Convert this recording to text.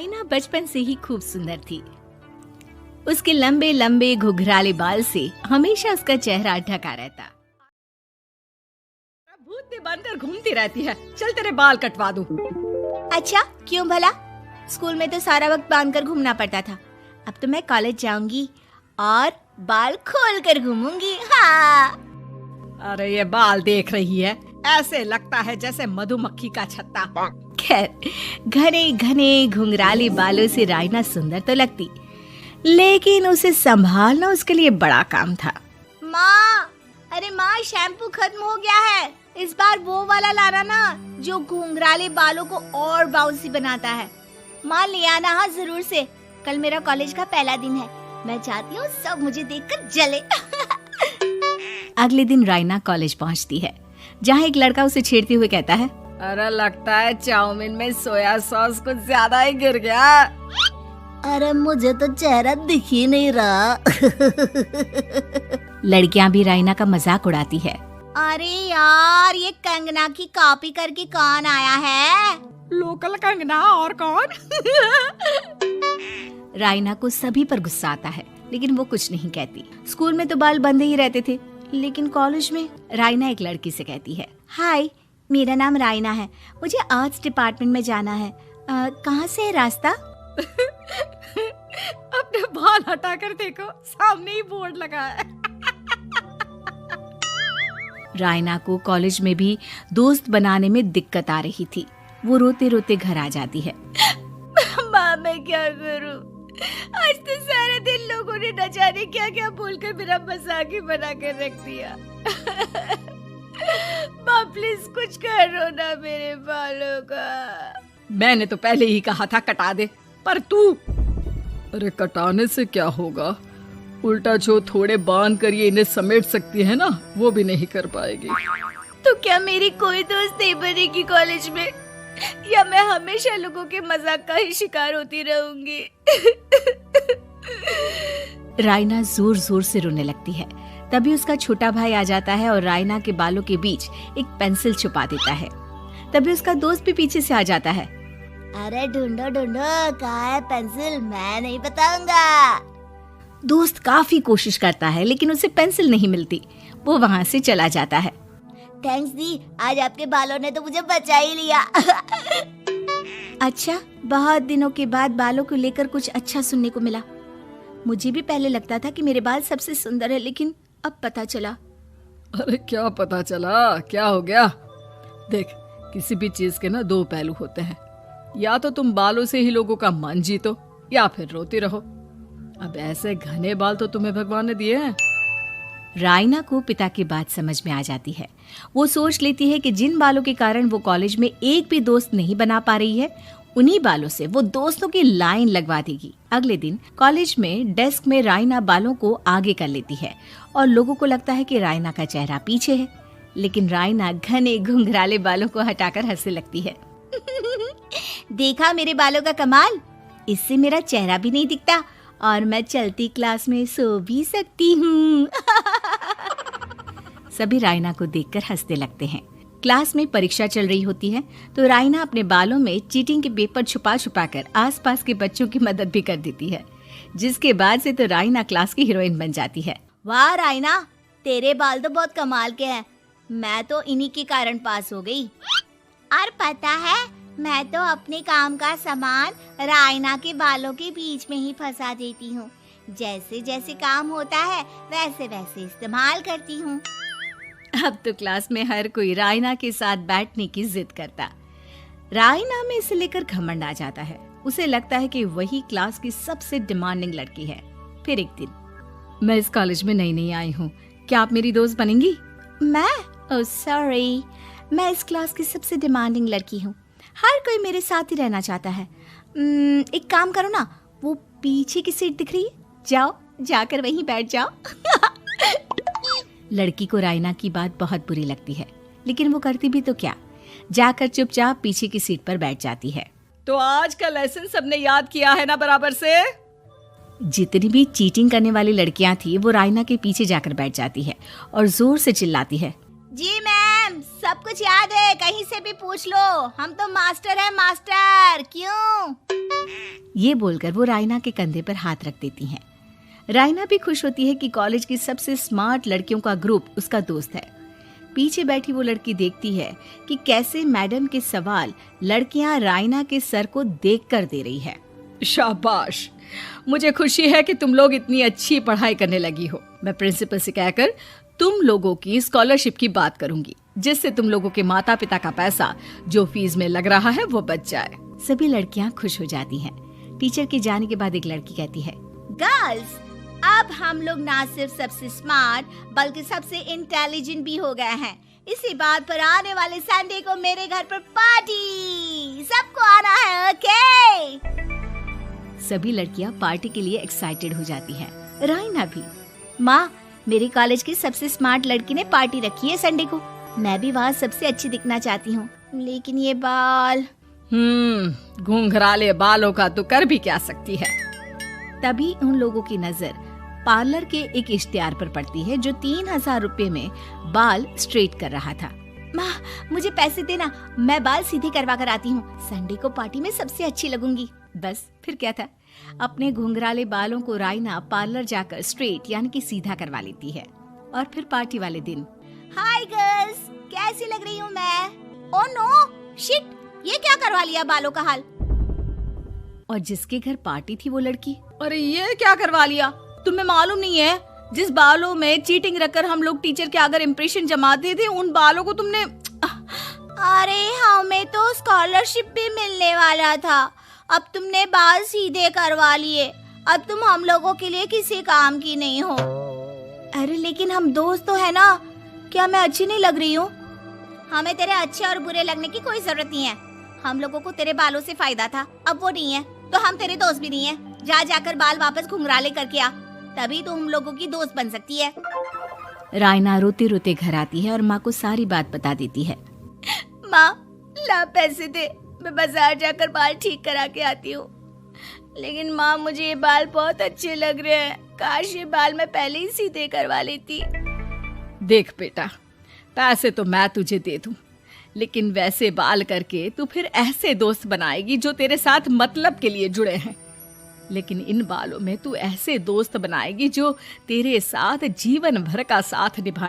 राइना बचपन से ही खूब सुंदर थी। उसके लंबे लंबे घुघराले बाल से हमेशा उसका चेहरा ढका रहता। भूत बनकर घूमती रहती है, चल तेरे बाल कटवा दूं। अच्छा, क्यों भला? स्कूल में तो सारा वक्त बांधकर घूमना पड़ता था। अब तो मैं कॉलेज जाऊंगी और बाल खोल कर घूमूंगी। हाँ। अरे ये बाल देख रही है, ऐसे लगता है जैसे मधुमक्खी का छत्ता। खैर, घने घने घुंघराले बालों से राइना सुंदर तो लगती, लेकिन उसे संभालना उसके लिए बड़ा काम था। माँ, अरे माँ, शैम्पू खत्म हो गया है। इस बार वो वाला लाना ना, जो घुंघराले बालों को और बाउंसी बनाता है। माँ ले आना, हाँ जरूर से। कल मेरा कॉलेज का पहला दिन है, मैं चाहती हूँ सब मुझे देखकर जले। अगले दिन राइना कॉलेज पहुँचती है, जहाँ एक लड़का उसे छेड़ते हुए कहता है, अरे लगता है चाउमीन में सोया सॉस कुछ ज्यादा ही गिर गया। अरे मुझे तो चेहरा दिख ही नहीं रहा। लड़कियां भी राइना का मजाक उड़ाती है। अरे यार, ये कंगना की कॉपी करके कौन आया है? लोकल कंगना, और कौन? राइना को सभी पर गुस्सा आता है, लेकिन वो कुछ नहीं कहती। स्कूल में तो बाल बंधे ही रहते थे, लेकिन कॉलेज में राइना एक लड़की से कहती है, हाय, मेरा नाम राइना है, मुझे आर्ट्स डिपार्टमेंट में जाना है। कहाँ से है रास्ता? अपने बाल हटाकर देखो, सामने ही बोर्ड लगा है। राइना को कॉलेज में भी दोस्त बनाने में दिक्कत आ रही थी। वो रोते रोते घर आ जाती है। माँ, मैं क्या करूं? आज तो सारा दिन लोगों ने न जाने क्या क्या बोलकर मेरा मजाक ही बना कर रख दिया। माँ प्लीज कुछ करो ना मेरे बालों का। मैंने तो पहले ही कहा था कटा दे, पर तू। अरे कटाने से क्या होगा, उल्टा जो थोड़े बांध कर ये इन्हें समेट सकती है ना, वो भी नहीं कर पाएगी। तो क्या मेरी कोई दोस्त नहीं बनेगी कॉलेज में, या मैं हमेशा लोगों के मजाक का ही शिकार होती रहूंगी? राइना जोर जोर से रोने लगती है। तभी उसका छोटा भाई आ जाता है और राइना के बालों के बीच एक पेंसिल छुपा देता है। तभी उसका दोस्त भी पीछे से आ जाता है। अरे ढूंढो ढूंढो, कहाँ है पेंसिल? मैं नहीं बताऊंगा। दोस्त काफी कोशिश करता है, लेकिन उसे पेंसिल नहीं मिलती। वो वहाँ से चला जाता है। थैंक्स दी, आज आपके बालों ने तो मुझे बचा ही लिया। अच्छा, बहुत दिनों के बाद बालों को लेकर कुछ अच्छा सुनने को मिला। मुझे भी पहले लगता था कि मेरे बाल सबसे सुंदर है, लेकिन अब पता चला। अरे क्या पता चला, क्या हो गया? देख, किसी भी चीज के ना दो पहलू होते हैं। या तो तुम बालों से ही लोगों का मन जीतो, या फिर रोते रहो। अब ऐसे घने बाल तो तुम्हें भगवान ने दिए हैं। राइना को पिता की बात समझ में आ जाती है। वो सोच लेती है कि जिन बालों के कारण वो कॉलेज में एक भी दोस्त नहीं बना पा रही है, उन्हीं बालों से वो दोस्तों की लाइन लगवा देगी। अगले दिन कॉलेज में डेस्क में राइना बालों को आगे कर लेती है और लोगों को लगता है कि राइना का चेहरा पीछे है, लेकिन राइना घने घुंघराले बालों को हटाकर हंसने लगती है। देखा मेरे बालों का कमाल, इससे मेरा चेहरा भी नहीं दिखता और मैं चलती क्लास में सो भी सकती हूँ। सभी राइना को देखकर हंसने लगते हैं। क्लास में परीक्षा चल रही होती है, तो राइना अपने बालों में चीटिंग के पेपर छुपा छुपा कर आसपास के बच्चों की मदद भी कर देती है, जिसके बाद से तो राइना क्लास की हीरोइन बन जाती है। वाह राइना, तेरे बाल तो बहुत कमाल के हैं। मैं तो इन्हीं के कारण पास हो गई। और पता है, मैं तो अपने काम का सामान राइना के बालों के बीच में ही फंसा देती हूँ। जैसे जैसे काम होता है वैसे वैसे इस्तेमाल करती हूँ। अब तो क्लास में हर कोई राइना के साथ बैठने की जिद करता। राइना में इसे लेकर घमंड आ जाता है। उसे लगता है कि वही क्लास की सबसे डिमांडिंग लड़की है। फिर एक दिन, मैं इस कॉलेज में नई नई आई हूँ, क्या आप मेरी दोस्त बनेंगी? मैं? ओह सॉरी, मैं इस क्लास की सबसे डिमांडिंग लड़की हूँ। हर कोई मेरे साथ ही रहना चाहता है। एक काम करो ना, वो पीछे की सीट दिख रही है, जाओ जाकर वहीं बैठ जाओ। लड़की को राइना की बात बहुत बुरी लगती है, लेकिन वो करती भी तो क्या, जाकर चुपचाप पीछे की सीट पर बैठ जाती है। तो आज का लेसन सबने याद किया है ना बराबर से? जितनी भी चीटिंग करने वाली लड़कियां थी, वो राइना के पीछे जाकर बैठ जाती है और जोर से चिल्लाती है, जी मैम, सब कुछ याद है, कहीं से भी पूछ लो, हम तो मास्टर है मास्टर। क्यों? ये बोलकर वो रायना के कंधे पर हाथ रख देती हैं। रायना भी खुश होती है कि कॉलेज की सबसे स्मार्ट लड़कियों का ग्रुप उसका दोस्त है। पीछे बैठी वो लड़की देखती है कि कैसे मैडम के सवाल लड़कियां रायना के सर को देखकर दे रही है। शाबाश, मुझे खुशी है कि तुम लोग इतनी अच्छी पढ़ाई करने लगी हो। मैं प्रिंसिपल से कहकर तुम लोगों की स्कॉलरशिप की बात करूंगी, जिससे तुम लोगों के माता पिता का पैसा जो फीस में लग रहा है वो बच जाए। सभी लड़कियां खुश हो जाती हैं। टीचर के जाने के बाद एक लड़की कहती है, गर्ल्स, अब हम लोग ना सिर्फ सबसे स्मार्ट बल्कि सबसे इंटेलिजेंट भी हो गए हैं। इसी बात पर आने वाले संडे को मेरे घर पर पार्टी, सबको आना है, ओके? सभी लड़कियां पार्टी के लिए एक्साइटेड हो जाती हैं। रायना भी। माँ, मेरे कॉलेज की सबसे स्मार्ट लड़की ने पार्टी रखी है संडे को। मैं भी वहाँ सबसे अच्छी दिखना चाहती हूँ, लेकिन ये बाल। घुंघराले बालों का तो कर भी क्या सकती है। तभी उन लोगों की नजर पार्लर के एक इश्तिहार पर पड़ती है जो 3000 रुपए में बाल स्ट्रेट कर रहा था। माँ, मुझे पैसे देना, मैं बाल सीधे करवा कर आती हूँ। संडे को पार्टी में सबसे अच्छी लगूंगी। बस फिर क्या था, अपने घुंघराले बालों को रायना पार्लर जाकर स्ट्रेट यानी कि सीधा करवा लेती है। और फिर पार्टी वाले दिन, हाय गर्ल्स, कैसी लग रही हूँ मैं? ओह नो, शिट, ये क्या करवा लिया बालों का हाल? और जिसके घर पार्टी थी वो लड़की, अरे ये क्या करवा लिया? तुम्हें मालूम नहीं है, जिस बालों में चीटिंग रखकर हम लोग टीचर के अगर इम्प्रेशन जमाते थे, उन बालों को तुमने। अरे हमें तो स्कॉलरशिप भी मिलने वाला था, अब तुमने बाल सीधे करवा लिए। अब तुम हम लोगों के लिए किसी काम की नहीं हो। अरे लेकिन हम दोस्त तो है ना, क्या मैं अच्छी नहीं लग रही हूँ? हमें तेरे अच्छे और बुरे लगने की कोई जरूरत नहीं है। हम लोगों को तेरे बालों से फायदा था, अब वो नहीं है तो हम तेरे दोस्त भी नहीं है। जा जाकर बाल वापस घुंघराले करके आ, तभी तो हम लोगों की दोस्त बन सकती है। रायना रोते रोते घर आती है और माँ को सारी बात बता देती है। माँ, ला पैसे दे, मैं बाजार जाकर बाल ठीक करा के आती हूँ। लेकिन माँ, मुझे ये बाल बहुत अच्छे लग रहे हैं, काश ये बाल मैं पहले ही सीधे करवा लेती। देख बेटा, पैसे तो मैं तुझे दे दूं, लेकिन वैसे बाल करके तू फिर ऐसे दोस्त बनाएगी जो तेरे साथ मतलब के लिए जुड़े हैं। लेकिन इन बालों में तू ऐसे दोस्त बनाएगी जो तेरे साथ जीवन भर का साथ निभाए।